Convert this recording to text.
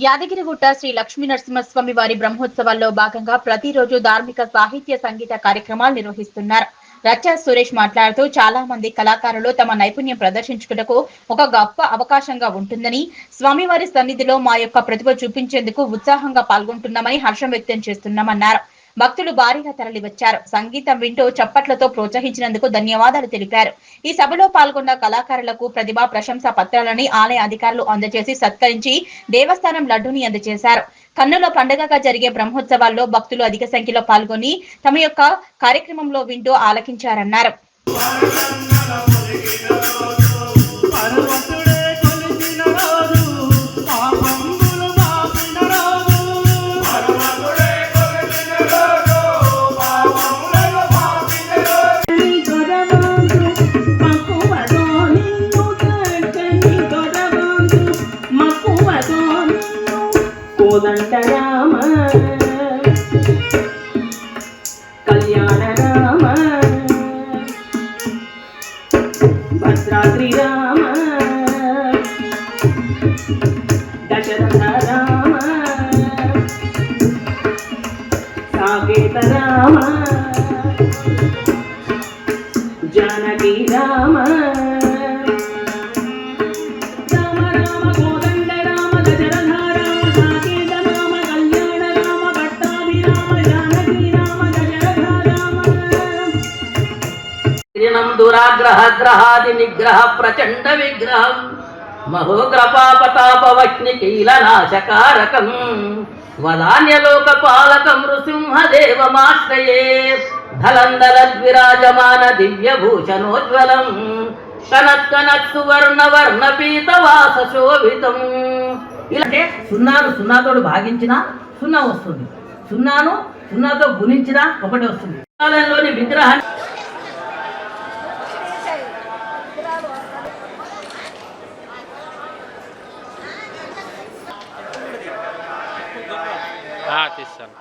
యాదగిరిగుట్ట శ్రీ లక్ష్మీ నరసింహస్వామి వారి బ్రహ్మోత్సవాల్లో భాగంగా ప్రతిరోజు ధార్మిక సాహిత్య సంగీత కార్యక్రమాలు నిర్వహిస్తున్నారు. రచ్చ సురేష్ మాట్లాడుతూ చాలా మంది కళాకారులు తమ నైపుణ్యం ప్రదర్శించుటకు ఒక గొప్ప అవకాశంగా ఉంటుందని, స్వామివారి సన్నిధిలో మా యొక్క ప్రతిభ చూపించేందుకు ఉత్సాహంగా పాల్గొంటున్నామని హర్షం వ్యక్తం చేస్తున్నామన్నారు. భక్తులు భారీగా తరలివచ్చారు. సంగీతం వింటూ చప్పట్లతో ప్రోత్సహించినందుకు ధన్యవాదాలు తెలిపారు. ఈ సభలో పాల్గొన్న కళాకారులకు ప్రతిభా ప్రశంసా పత్రాలని ఆలయ అధికారులు అందజేసి సత్కరించి దేవస్థానం లడ్డూని అందజేశారు. కన్నుల పండుగగా జరిగే బ్రహ్మోత్సవాల్లో భక్తులు అధిక సంఖ్యలో పాల్గొని తమ యొక్క కార్యక్రమంలో వింటూ ఆలకించారన్నారు. కోదండ రామ కళ్యాణ రామ భద్రాద్రి రామ దశరథ రామ సాకేత రామ జానకి రామ దురాగ్రహ గ్రహాది నిగ్రహ ప్రచండ విగ్రహం మహోగ్రపాపతాపవక్ని కీలనాశకారకం వదాన్యలోక పాలకం నృసింహదేవమాశ్రయే ధలందలద్విరాజమాన దివ్యభూషణోజ్వలం కనత్కనత్ సువర్ణ వర్ణ పీతవాస శోభితం. ఇలాంటి సున్నాను సున్నాతోడు భాగించిన సున్నా వస్తుంది, సున్నాను సున్నాతో గుణించిన ఒకటి వస్తుంది. కాలంలోని విగ్రహాన్ని తీస్తాను.